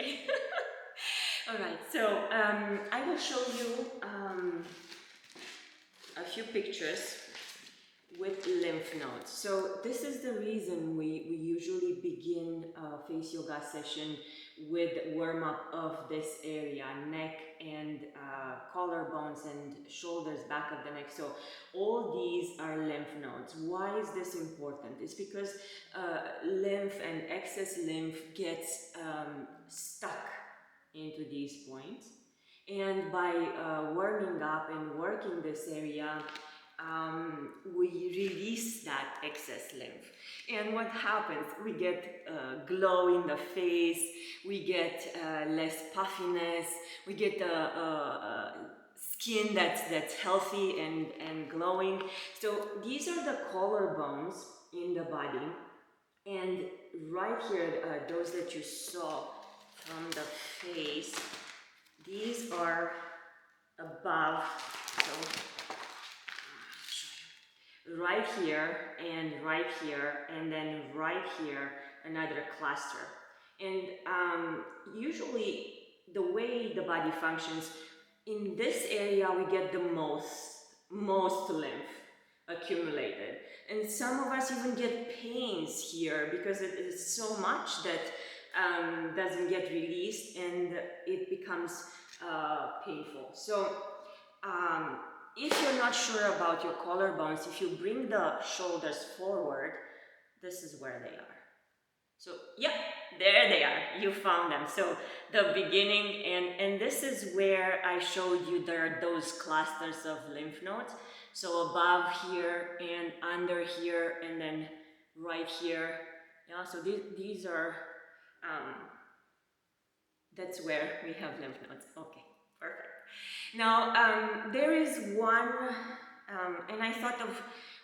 Okay. All right, so I will show you a few pictures with lymph nodes. So this is the reason we usually begin a face yoga session with warm up of this area, neck and collarbones and shoulders, back of the neck. So all these are lymph nodes. Why is this important? It's because lymph and excess lymph gets stuck into these points. And by warming up and working this area, we release that excess lymph. And what happens? We get glow in the face, we get less puffiness, we get skin that's healthy and glowing. So these are the collarbones in the body. And right here, those that you saw from the face, these are above, so right here, and then right here, another cluster. And usually the way the body functions, in this area we get the most lymph accumulated. And some of us even get pains here because it is so much that doesn't get released and it becomes painful. So if you're not sure about your collarbones, if you bring the shoulders forward, this is where they are. So yeah, there they are, you found them. So the beginning, and this is where I showed you there are those clusters of lymph nodes. So above here and under here and then right here. Yeah, so these are, that's where we have lymph nodes. Okay, perfect. Now, there is one, and I thought of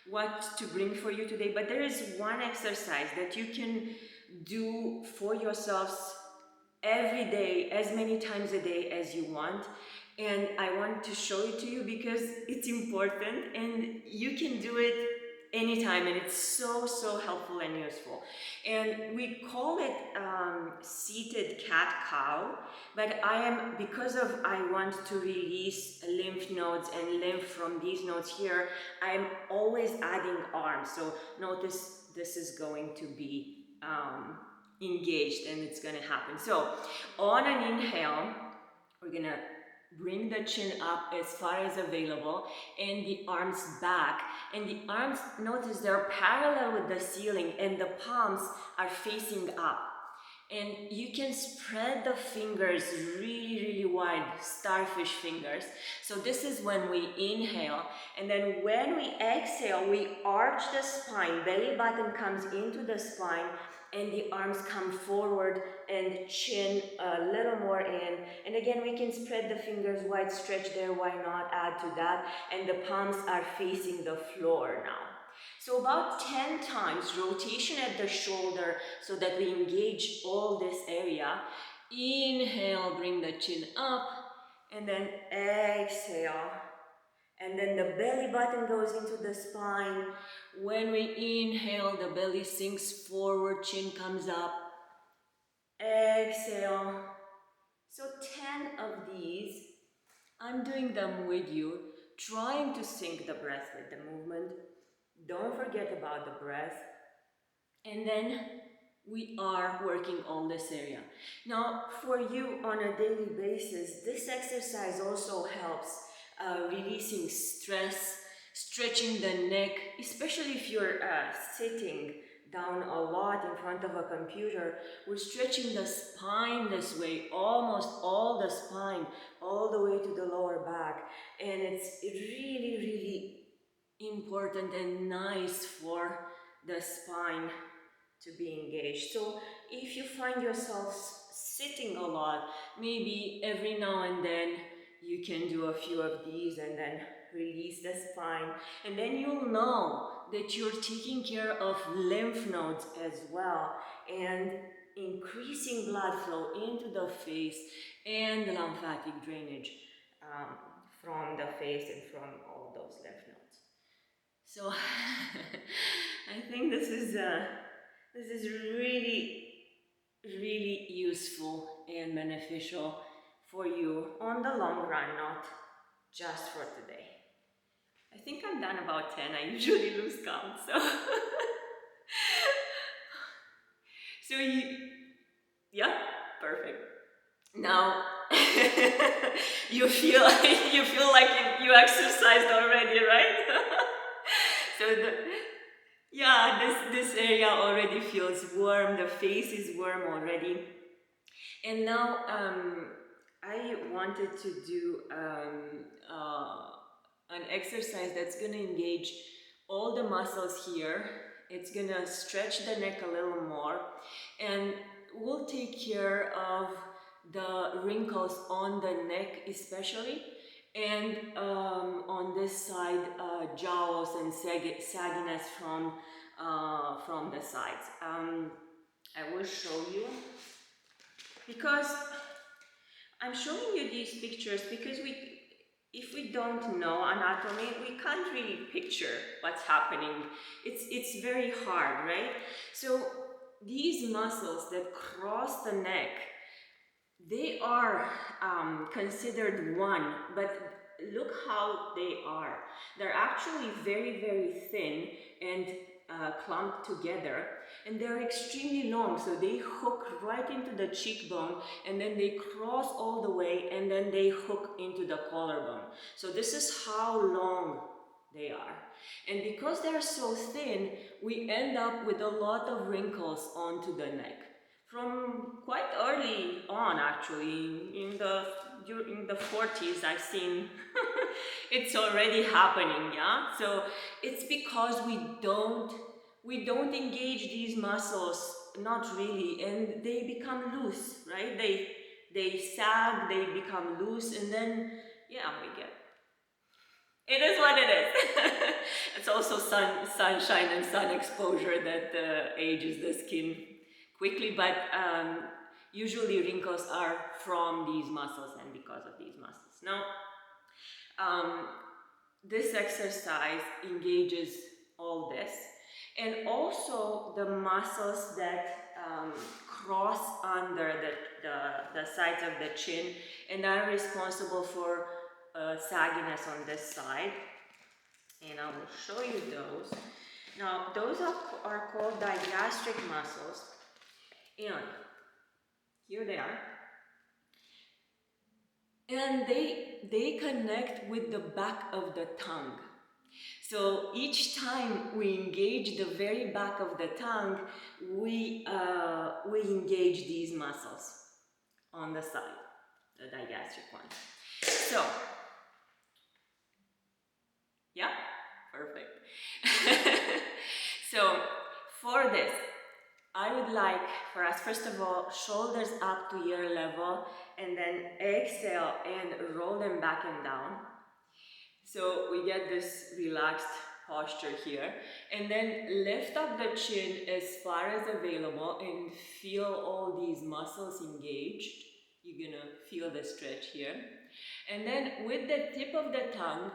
what to bring for you today, but there is one exercise that you can do for yourselves every day, as many times a day as you want. And I want to show it to you because it's important and you can do it anytime, and it's so helpful and useful. And we call it seated cat-cow, but because I want to release lymph nodes and lymph from these nodes here, I'm always adding arms. So notice this is going to be engaged and it's going to happen. So on an inhale, we're going to bring the chin up as far as available and the arms back. And the arms, notice they're parallel with the ceiling and the palms are facing up. And you can spread the fingers really wide, starfish fingers. So this is when we inhale. And then when we exhale, we arch the spine, belly button comes into the spine, and the arms come forward and chin a little more in. And again, we can spread the fingers wide, stretch there, why not add to that? And the palms are facing the floor now. So about 10 times rotation at the shoulder so that we engage all this area. Inhale, bring the chin up, and then exhale. And then the belly button goes into the spine. When we inhale, the belly sinks forward, chin comes up. Exhale. So 10 of these. I'm doing them with you, trying to sync the breath with the movement. Don't forget about the breath. And then we are working on this area. Now, for you on a daily basis, this exercise also helps releasing stress, stretching the neck, especially if you're sitting down a lot in front of a computer. We're stretching the spine this way, almost all the spine, all the way to the lower back. And it's really important and nice for the spine to be engaged. So if you find yourself sitting a lot, maybe every now and then you can do a few of these and then release the spine, and then you'll know that you're taking care of lymph nodes as well and increasing blood flow into the face and the lymphatic drainage from the face and from all those lymph nodes. So I think this is really really useful and beneficial for you on the long run, not just for today. I think I'm done about 10. I usually lose count, so so yeah, perfect. Now you feel like you exercised already, right? So yeah, this area already feels warm. The face is warm already. And now I wanted to do an exercise that's going to engage all the muscles here. It's going to stretch the neck a little more, and we'll take care of the wrinkles on the neck especially, and on this side, jowls and sagginess from the sides. I will show you, because I'm showing you these pictures because if we don't know anatomy, we can't really picture what's happening. It's very hard, right? So these muscles that cross the neck, they are considered one, but look how they are. They're actually very, very thin and clumped together, and they're extremely long, so they hook right into the cheekbone, and then they cross all the way, and then they hook into the collarbone. So this is how long they are. And because they're so thin, we end up with a lot of wrinkles onto the neck. From quite early on, actually, during the 40s, I've seen it's already happening, yeah? So it's because we don't engage these muscles, not really, and they become loose, right? They sag, they become loose, and then, yeah, it is what it is. It's also sunshine and sun exposure that ages the skin quickly, but usually wrinkles are from these muscles and because of these muscles. Now, this exercise engages all this, and also the muscles that cross under the sides of the chin and are responsible for sagginess on this side. And I will show you those. Now, those are called digastric muscles, and here they are. And they connect with the back of the tongue. So each time we engage the very back of the tongue, we engage these muscles on the side, the digastric ones. So, yeah, perfect. So for this, I would like for us, first of all, shoulders up to ear level, and then exhale and roll them back and down. So we get this relaxed posture here, and then lift up the chin as far as available and feel all these muscles engaged. You're gonna feel the stretch here. And then with the tip of the tongue,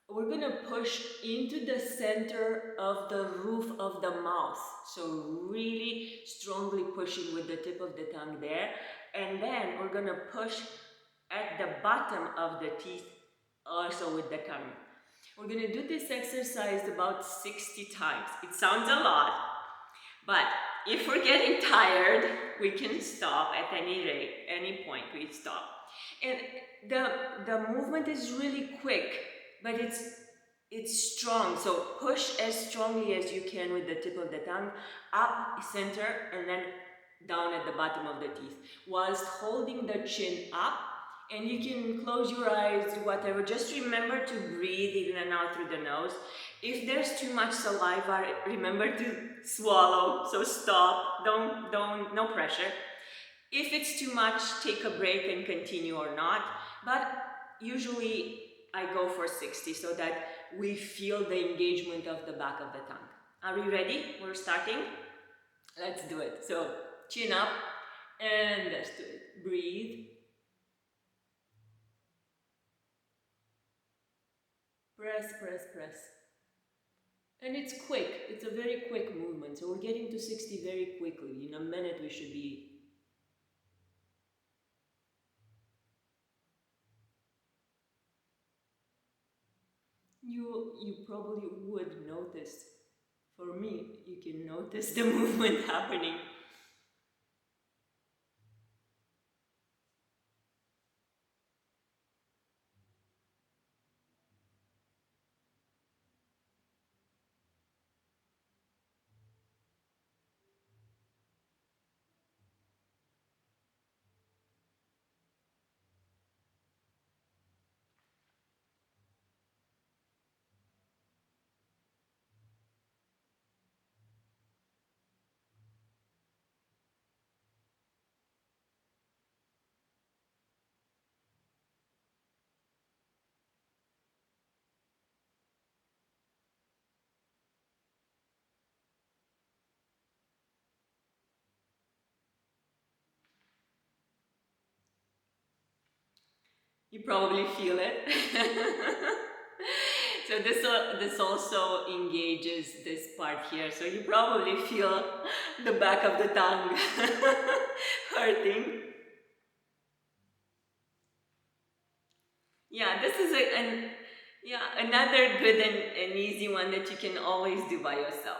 we're gonna push into the center of the roof of the mouth. So really strongly pushing with the tip of the tongue there. And then we're gonna push at the bottom of the teeth also with the tongue. We're gonna do this exercise about 60 times. It sounds a lot, but if we're getting tired, we can stop at any rate, any point we stop. And the movement is really quick, but it's strong. So push as strongly as you can with the tip of the tongue, up, center, and then down at the bottom of the teeth, whilst holding the chin up. And you can close your eyes, whatever. Just remember to breathe in and out through the nose. If there's too much saliva, remember to swallow. So stop. No pressure. If it's too much, take a break and continue or not. But usually I go for 60 so that we feel the engagement of the back of the tongue. Are we ready? We're starting. Let's do it. So chin up and let's do it. Breathe. Press, press, press. And it's quick, it's a very quick movement. So we're getting to 60 very quickly. In a minute, we should be. You probably would notice. For me, you can notice the movement happening. You probably feel it. So this also engages this part here. So you probably feel the back of the tongue hurting. Yeah, this is another good and easy one that you can always do by yourself.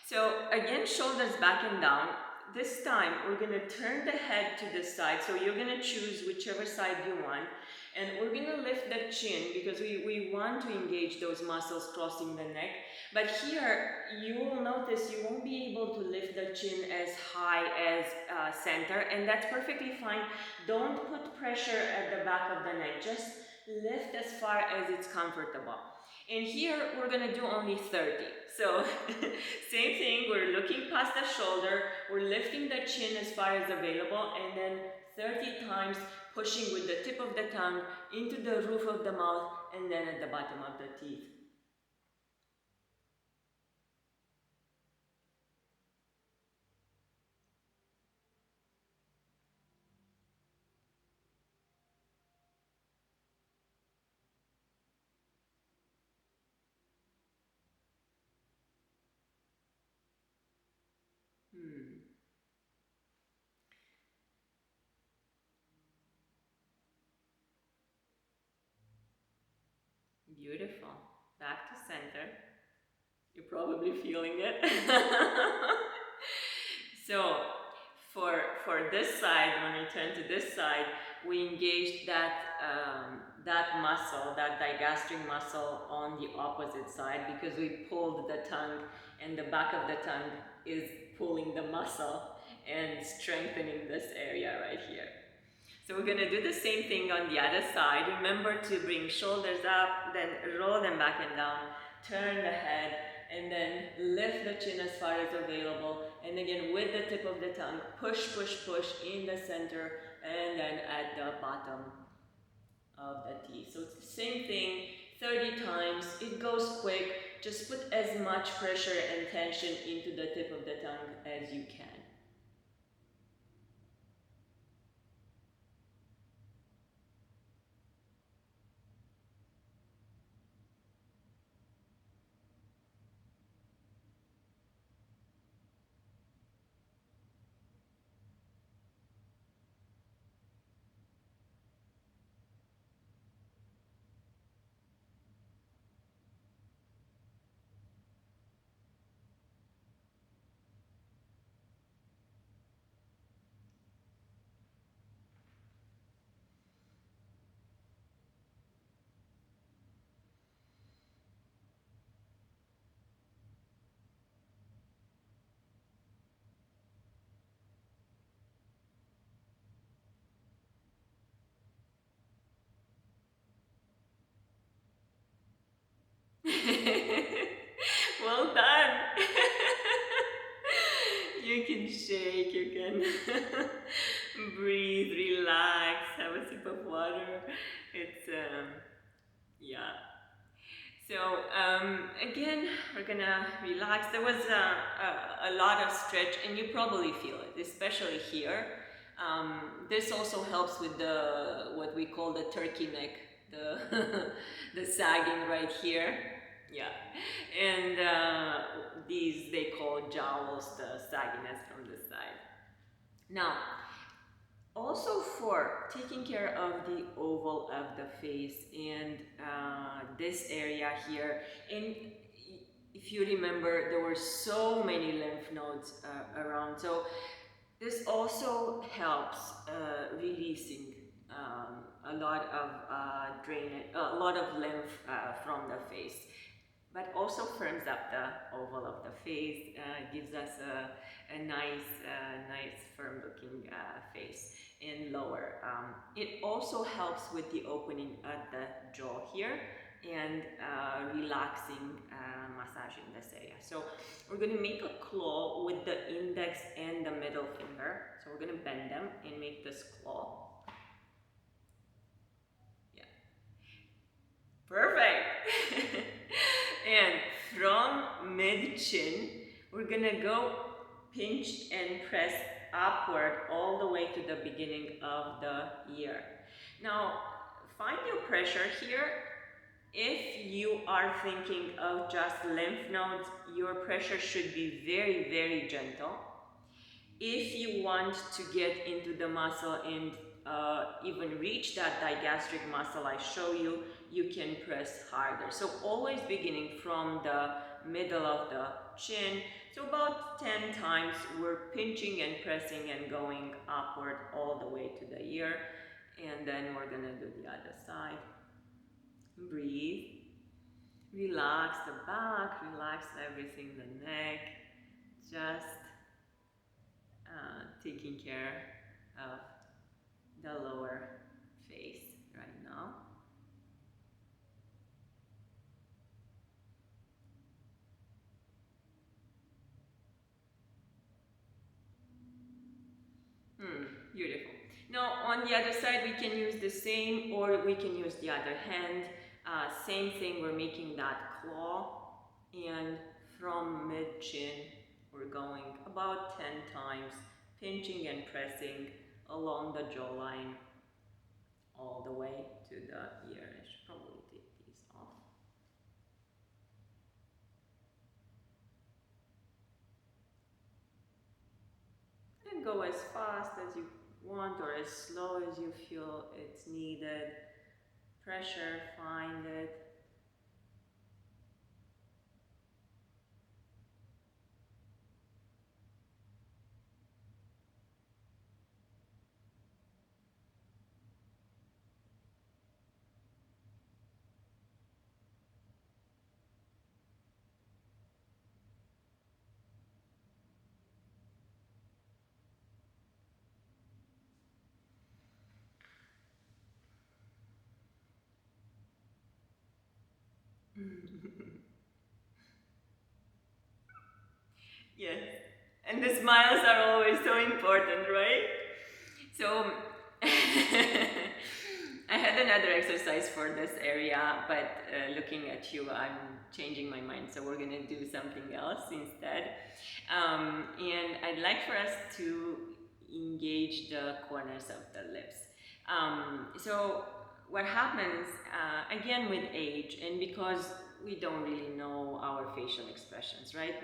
So again, shoulders back and down. This time we're gonna turn the head to the side. So you're gonna choose whichever side you want. And we're gonna lift the chin because we want to engage those muscles crossing the neck. But here, you will notice you won't be able to lift the chin as high as center, and that's perfectly fine. Don't put pressure at the back of the neck. Just lift as far as it's comfortable. And here we're gonna do only 30. So same thing, we're looking past the shoulder, we're lifting the chin as far as available, and then 30 times pushing with the tip of the tongue into the roof of the mouth and then at the bottom of the teeth. Hmm. Beautiful. Back to center. You're probably feeling it. So for this side, when we turn to this side, we engage that muscle, that digastric muscle on the opposite side because we pulled the tongue and the back of the tongue is pulling the muscle and strengthening this area right here. So we're gonna do the same thing on the other side. Remember to bring shoulders up, then roll them back and down, turn the head, and then lift the chin as far as available. And again, with the tip of the tongue, push, push, push in the center, and then at the bottom of the teeth. So it's the same thing, 30 times. It goes quick. Just put as much pressure and tension into the tip of the tongue as you can. Well done. You can shake, you can breathe, relax, have a sip of water. It's, yeah. So, again, we're gonna relax. There was a lot of stretch, and you probably feel it, especially here. This also helps with what we call the turkey neck, the, the sagging right here. Yeah, and these they call jowls, the sagginess from the side. Now, also for taking care of the oval of the face and this area here, and if you remember, there were so many lymph nodes around, so this also helps releasing a lot of drainage, a lot of lymph from the face, but also firms up the oval of the face, gives us a nice, nice firm looking face and lower. It also helps with the opening at the jaw here and relaxing, massaging this area. So we're going to make a claw with the index and the middle finger. So we're going to bend them and make this claw. Yeah, perfect. And from mid chin, we're gonna go pinch and press upward all the way to the beginning of the ear. Now, find your pressure here. If you are thinking of just lymph nodes, your pressure should be very, very gentle. If you want to get into the muscle and even reach that digastric muscle I show you, you can press harder. So always beginning from the middle of the chin. So about 10 times we're pinching and pressing and going upward all the way to the ear. And then we're gonna do the other side. Breathe. Relax the back, relax everything, the neck. Just taking care of the lower face right now. Beautiful. Now on the other side we can use the same, or we can use the other hand. Same thing, we're making that claw, and from mid chin we're going about 10 times, pinching and pressing along the jawline all the way to the ear. I should probably take these off. And go as fast as you want or as slow as you feel it's needed. Pressure, find it. Yes, and the smiles are always so important, right? So I had another exercise for this area, but looking at you, I'm changing my mind. So we're gonna do something else instead. And I'd like for us to engage the corners of the lips. So what happens, again with age, and because we don't really know our facial expressions, right?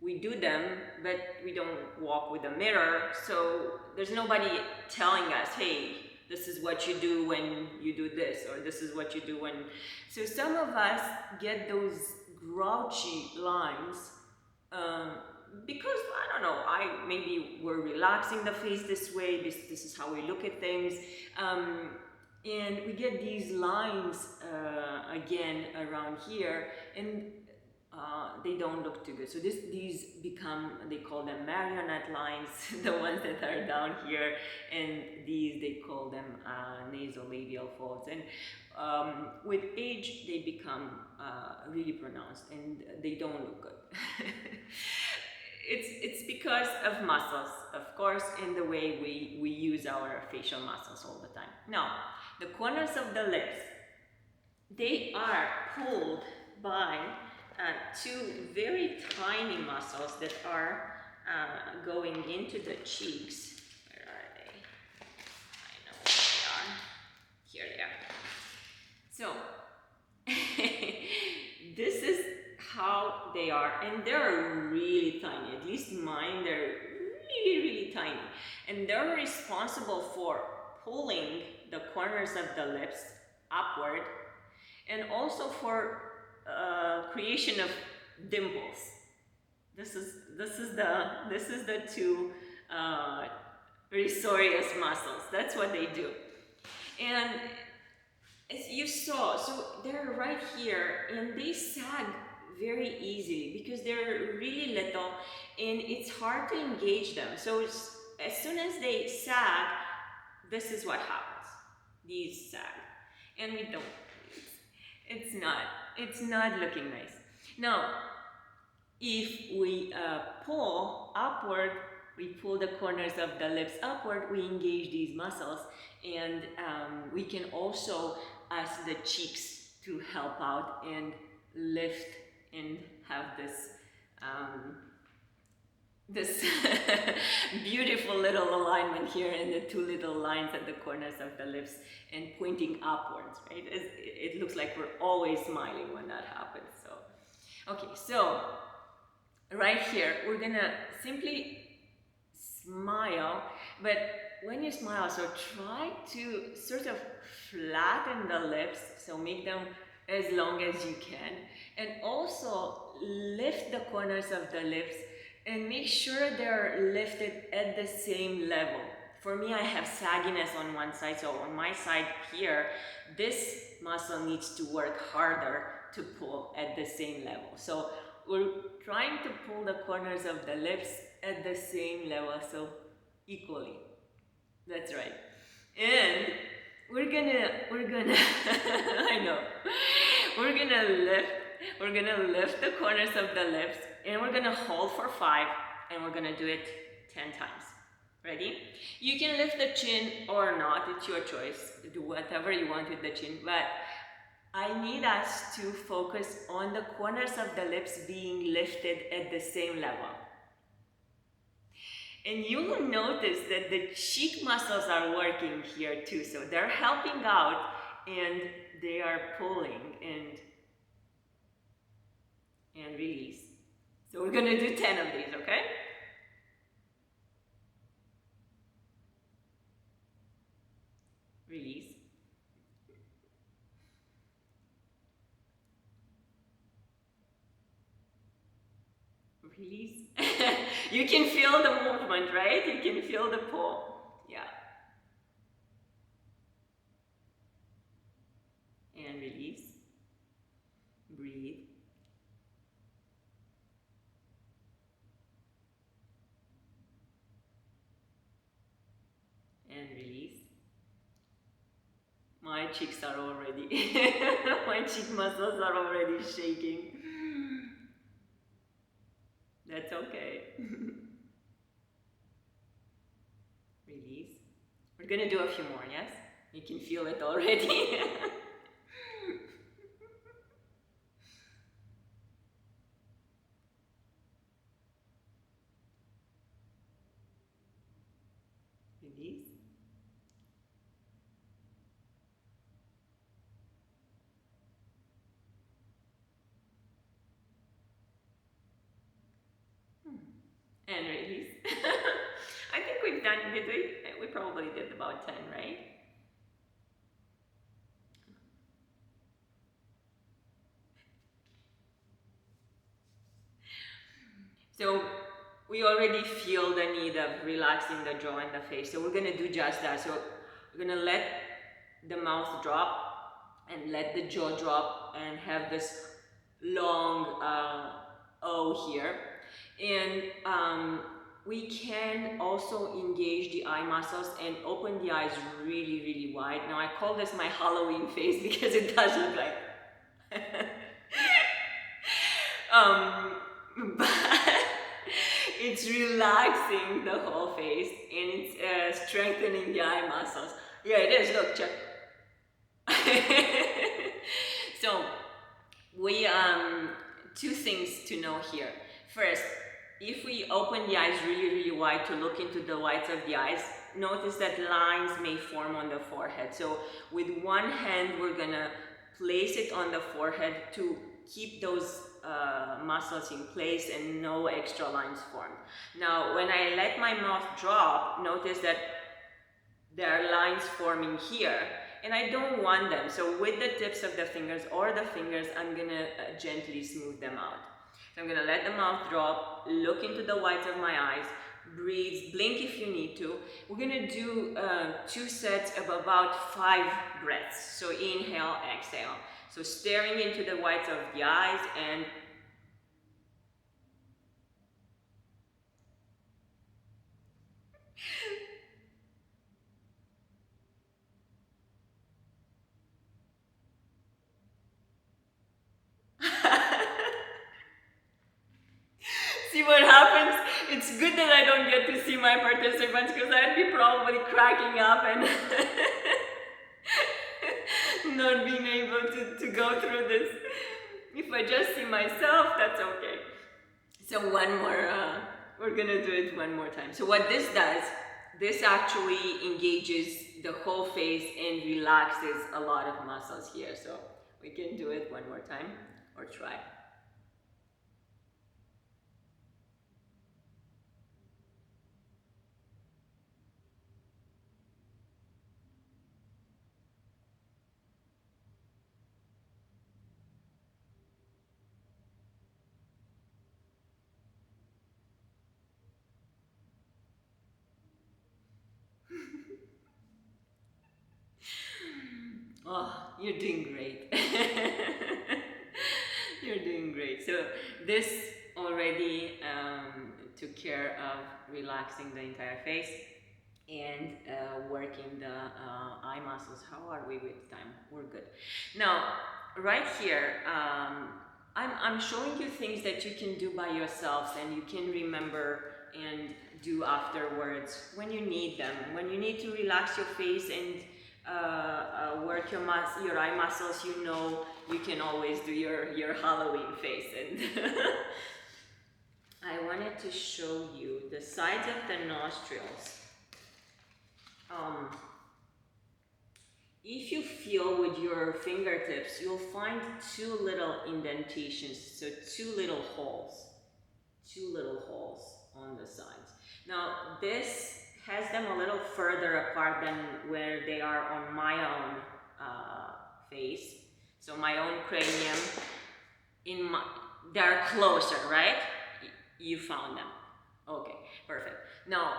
We do them, but we don't walk with a mirror, so there's nobody telling us, hey, this is what you do when you do this, or this is what you do when... So some of us get those grouchy lines because, I don't know, maybe we're relaxing the face this way, this is how we look at things, and we get these lines again around here, and they don't look too good. So these become, they call them marionette lines, the ones that are down here, and these, they call them nasolabial folds. And with age, they become really pronounced, and they don't look good. It's because of muscles, of course, in the way we use our facial muscles all the time. Now, the corners of the lips, they are pulled by two very tiny muscles that are going into the cheeks. Where are they? I know where they are. Here they are. So, and they're really tiny. At least mine, they're really, really tiny. And they're responsible for pulling the corners of the lips upward, and also for creation of dimples. This is the two risorius muscles. That's what they do. And as you saw, so they're right here, and they sag very easily because they're really little, and it's hard to engage them. So as soon as they sag, this is what happens. These sag, and we don't. It's not looking nice. Now, if we pull upward, we pull the corners of the lips upward, we engage these muscles, and we can also ask the cheeks to help out and lift and have this this beautiful little alignment here, and the two little lines at the corners of the lips and pointing upwards, right? It looks like we're always smiling when that happens. So, okay, so right here, we're gonna simply smile, but when you smile, so try to sort of flatten the lips, so make them as long as you can, and also lift the corners of the lips and make sure they're lifted at the same level. For me, I have sagginess on one side, so on my side here, this muscle needs to work harder to pull at the same level. So we're trying to pull the corners of the lips at the same level, so equally. That's right. And we're gonna I know. We're gonna lift the corners of the lips, and we're gonna hold for 5, and we're gonna do it 10 times. Ready? You can lift the chin or not, it's your choice. Do whatever you want with the chin, but I need us to focus on the corners of the lips being lifted at the same level. And you will notice that the cheek muscles are working here too, so they're helping out and they are pulling and release. So we're gonna do 10 of these, okay? Release. Release. You can feel the movement, right? You can feel the pull. Yeah. And release. Breathe. And release. My cheeks are already, my cheek muscles are already shaking. That's okay. Release. We're gonna do a few more, yes? You can feel it already. Release. And release. I think we've done, did we? We probably did about 10, right? So we already feel the need of relaxing the jaw and the face. So we're gonna do just that. So we're gonna let the mouth drop and let the jaw drop and have this long O here. And we can also engage the eye muscles and open the eyes really, really wide. Now I call this my Halloween face because it does look like but it's relaxing the whole face, and it's strengthening the eye muscles. Yeah, it is. Look, check. So we two things to know here. First, if we open the eyes really, really wide to look into the whites of the eyes, notice that lines may form on the forehead. So with one hand, we're gonna place it on the forehead to keep those muscles in place and no extra lines formed. Now, when I let my mouth drop, notice that there are lines forming here, and I don't want them. So with the tips of the fingers or the fingers, I'm gonna gently smooth them out. So I'm gonna let the mouth drop, look into the whites of my eyes, breathe, blink if you need to. We're gonna do 2 sets of about 5 breaths. So inhale, exhale. So staring into the whites of the eyes and see what happens? It's good that I don't get to see my participants because I'd be probably cracking up and not being able to go through this. If I just see myself, that's okay. So one more, we're gonna do it one more time. So what this does, this actually engages the whole face and relaxes a lot of muscles here. So we can do it one more time or try. Oh, you're doing great. You're doing great. So this already took care of relaxing the entire face and working the eye muscles. How are we with time? We're good. Now, right here, I'm showing you things that you can do by yourselves and you can remember and do afterwards when you need them. When you need to relax your face and work your eye muscles, you know you can always do your Halloween face. And I wanted to show you the sides of the nostrils. If you feel with your fingertips, you'll find 2 little indentations, so 2 little holes on the sides. Now this has them a little further apart than where they are on my own face. So my own cranium, they're closer, right? You found them. Okay, perfect. Now,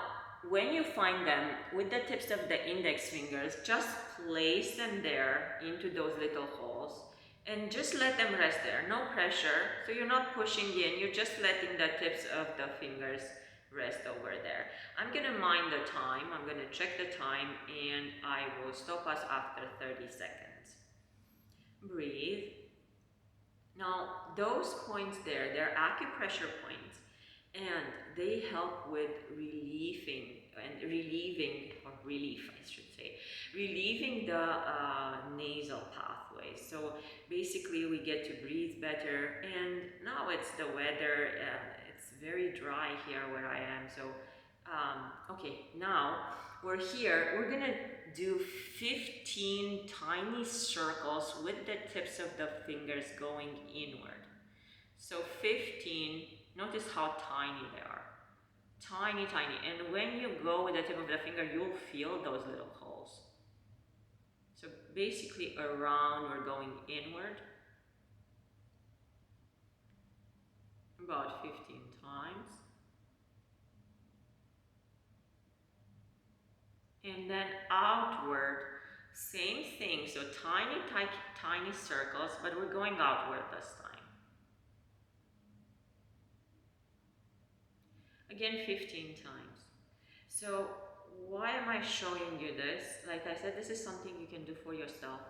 when you find them, with the tips of the index fingers, just place them there into those little holes and just let them rest there. No pressure, so you're not pushing in, you're just letting the tips of the fingers rest over there. I'm gonna mind the time, I'm gonna check the time, and I will stop us after 30 seconds. Breathe. Now, those points there, they're acupressure points, and they help with relieving, relieving the nasal pathways. So basically we get to breathe better, and now it's the weather, it's very dry here where I am, so okay, now we're here, we're gonna do 15 tiny circles with the tips of the fingers going inward. So 15, notice how tiny they are. Tiny, tiny. And when you go with the tip of the finger, you'll feel those little holes. So basically around, we're going inward. About 15 times. And then outward, same thing. So tiny, tiny, tiny circles, but we're going outward this time. Again, 15 times. So why am I showing you this? Like I said, this is something you can do for yourself.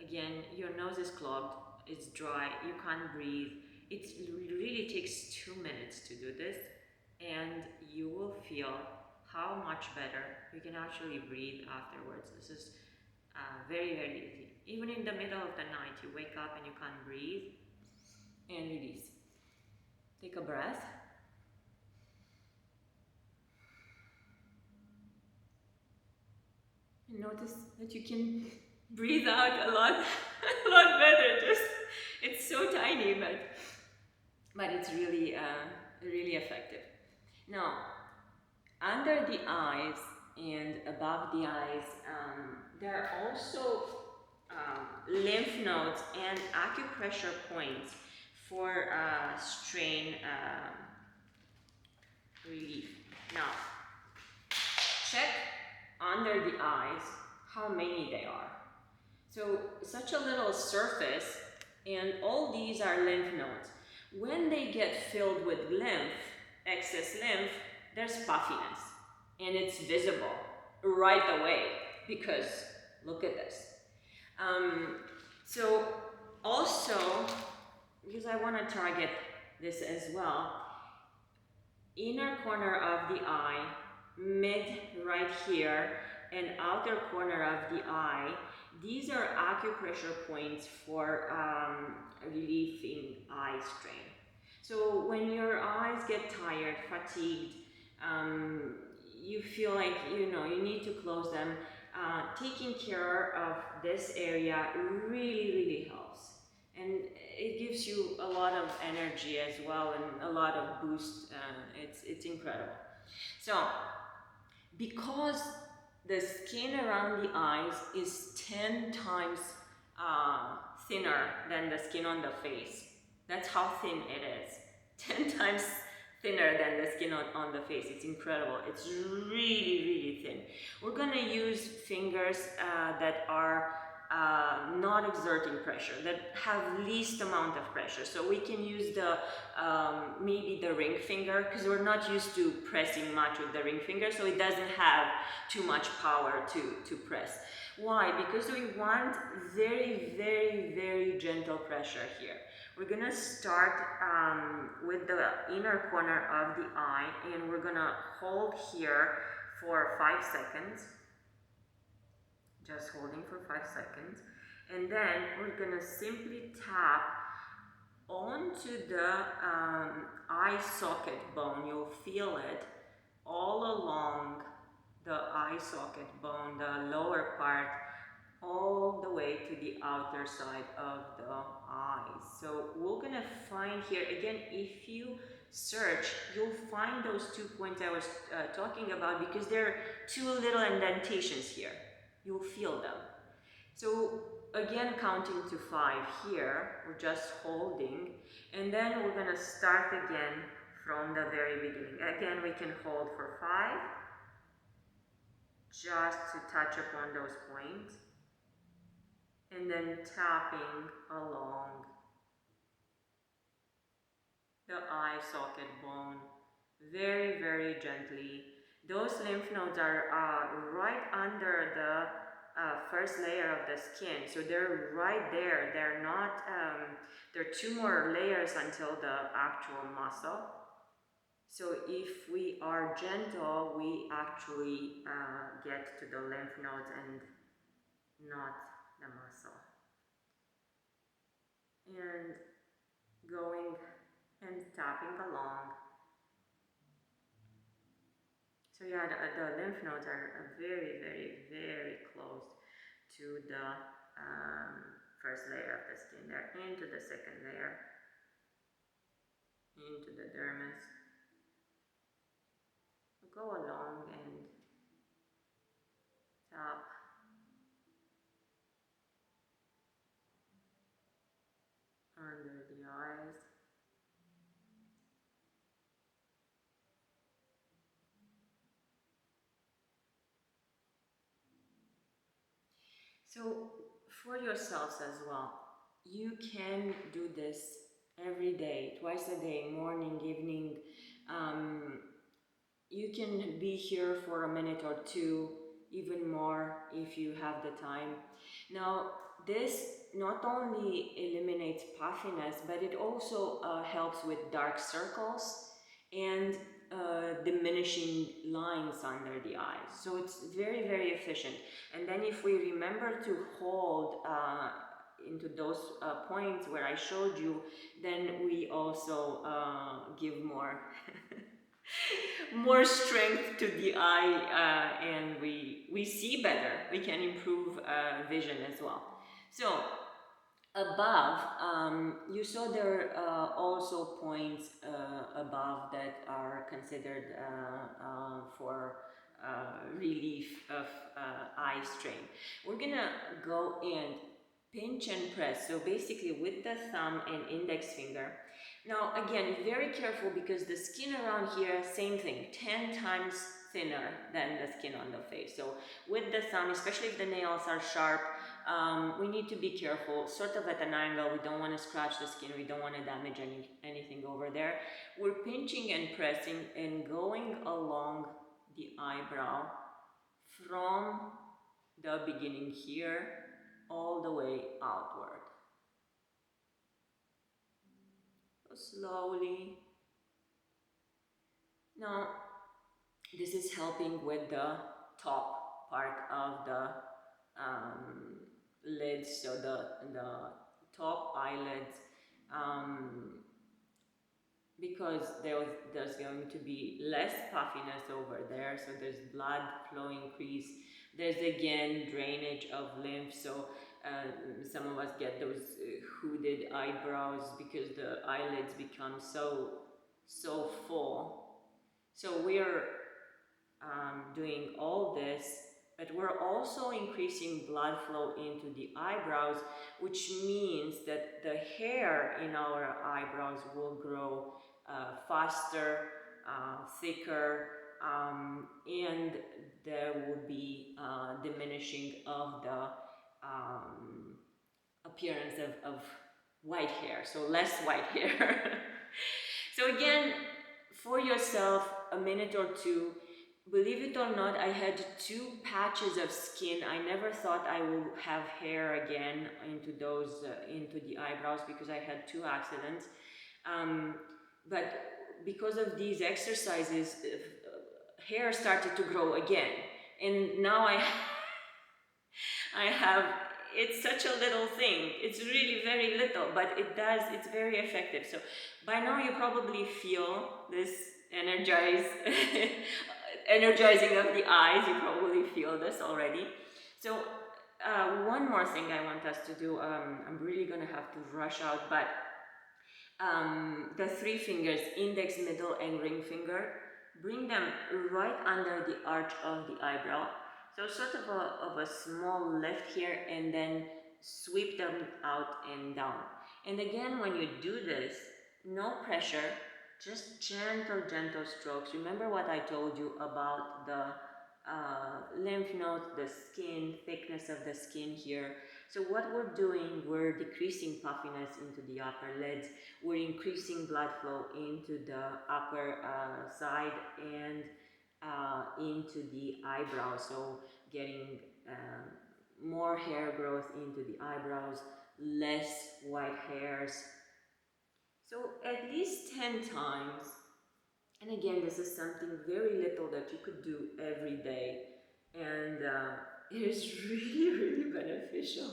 Again, your nose is clogged, it's dry, you can't breathe. It really takes 2 minutes to do this, and you will feel how much better you can actually breathe afterwards. This is very, very easy. Even in the middle of the night, you wake up and you can't breathe, and release. Take a breath. And notice that you can breathe out a lot, a lot better. Just, it's so tiny, but but it's really, really effective. Now, under the eyes and above the eyes, there are also lymph nodes and acupressure points for strain relief. Now, check under the eyes how many they are. So, such a little surface, and all these are lymph nodes. When they get filled with lymph, excess lymph, there's puffiness, and it's visible right away because look at this. So, also, because I want to target this as well, inner corner of the eye, mid right here, and outer corner of the eye, these are acupressure points for relieving eye strain. So when your eyes get tired, fatigued, you feel like you need to close them, taking care of this area really helps, and it gives you a lot of energy as well and a lot of boost. It's incredible. So because the skin around the eyes is 10 times thinner than the skin on the face. That's how thin it is. 10 times thinner than the skin on the face. It's incredible. It's really thin. We're gonna use fingers that are not exerting pressure, that have least amount of pressure. So we can use the maybe the ring finger, because we're not used to pressing much with the ring finger, so it doesn't have too much power to press. Why? Because we want very gentle pressure here. We're gonna start with the inner corner of the eye, and we're gonna hold here for 5 seconds. Just holding for 5 seconds. And then we're gonna simply tap onto the eye socket bone. You'll feel it all along the eye socket bone, the lower part, all the way to the outer side of the eyes. So we're gonna find here, again, if you search, you'll find those 2 points I was talking about, because there are 2 little indentations here. You'll feel them. So again, counting to 5 here, we're just holding, and then we're gonna start again from the very beginning. Again, we can hold for 5, just to touch upon those points, and then tapping along the eye socket bone very gently. Those lymph nodes are right under the first layer of the skin, so they're right there. They're not, there are 2 more layers until the actual muscle. So if we are gentle, we actually get to the lymph nodes and not the muscle. And going and tapping along. So yeah, the lymph nodes are very close to the first layer of the skin. They're into the second layer, into the dermis. Go along and tap under the eyes. So for yourselves as well, you can do this every day, twice a day, morning, evening. You can be here for a minute or 2, even more if you have the time. Now, this not only eliminates puffiness, but it also helps with dark circles and diminishing lines under the eyes. So it's very efficient. And then if we remember to hold into those points where I showed you, then we also give more more strength to the eye, and we see better. We can improve vision as well. So Above, you saw there also points above that are considered for relief of eye strain. We're gonna go and pinch and press, so basically with the thumb and index finger. Now again, very careful because the skin around here, same thing, 10 times thinner than the skin on the face. So with the thumb, especially if the nails are sharp, we need to be careful, sort of at an angle. We don't want to scratch the skin, we don't want to damage anything over there. We're pinching and pressing and going along the eyebrow from the beginning here all the way outward. So slowly. Now, this is helping with the top part of the lids, so the top eyelids, because there's going to be less puffiness over there, so there's blood flow increase. There's again drainage of lymph, so some of us get those hooded eyebrows because the eyelids become so full. So we're doing all this, but we're also increasing blood flow into the eyebrows, which means that the hair in our eyebrows will grow faster, thicker, and there will be diminishing of the appearance of white hair, so less white hair. So again, for yourself, a minute or two. Believe it or not, I had 2 patches of skin. I never thought I would have hair again into those into the eyebrows because I had 2 accidents. But because of these exercises, hair started to grow again, and now I have, it's such a little thing. It's really very little, but it's very effective. So by now you probably feel this energizing of the eyes. You probably feel this already. So one more thing I want us to do, I'm really gonna have to rush out, but the 3 fingers, index, middle, and ring finger, bring them right under the arch of the eyebrow. So sort of a small lift here, and then sweep them out and down. And again, when you do this, no pressure, just gentle strokes. Remember what I told you about the lymph nodes, the skin, thickness of the skin here. So what we're doing, we're decreasing puffiness into the upper lids, we're increasing blood flow into the upper side and into the eyebrow, so getting more hair growth into the eyebrows, less white hairs. So at least 10 times. And again, this is something very little that you could do every day, and it is really beneficial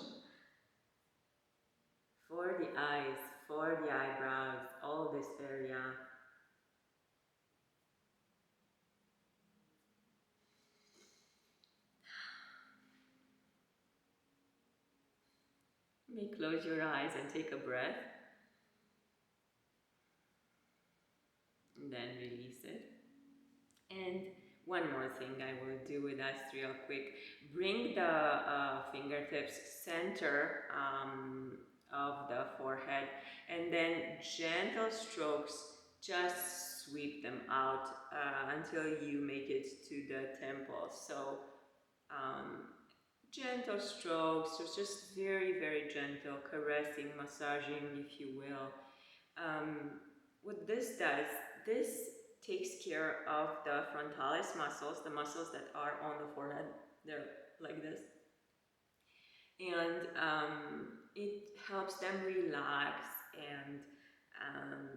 for the eyes, for the eyebrows, all this area. You may close your eyes and take a breath, and then release it. And one more thing I will do with us real quick. Bring the fingertips center of the forehead, and then gentle strokes, just sweep them out until you make it to the temples. So gentle strokes, so just very gentle, caressing, massaging, if you will. What this does, this takes care of the frontalis muscles, the muscles that are on the forehead. They're like this. And it helps them relax and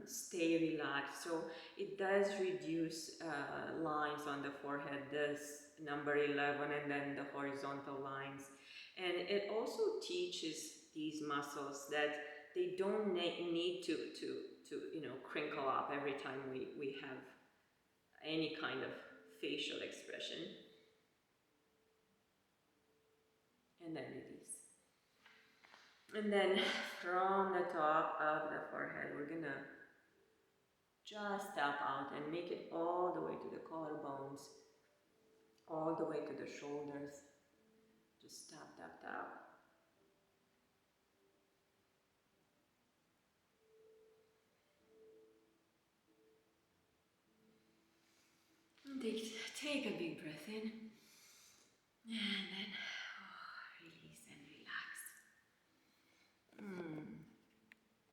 stay relaxed. So it does reduce lines on the forehead, this number 11, and then the horizontal lines. And it also teaches these muscles that they don't need to crinkle up every time we have any kind of facial expression. And then release. And then from the top of the forehead, we're gonna just tap out and make it all the way to the collarbones, all the way to the shoulders. Just tap, tap, tap. And take a big breath in. And then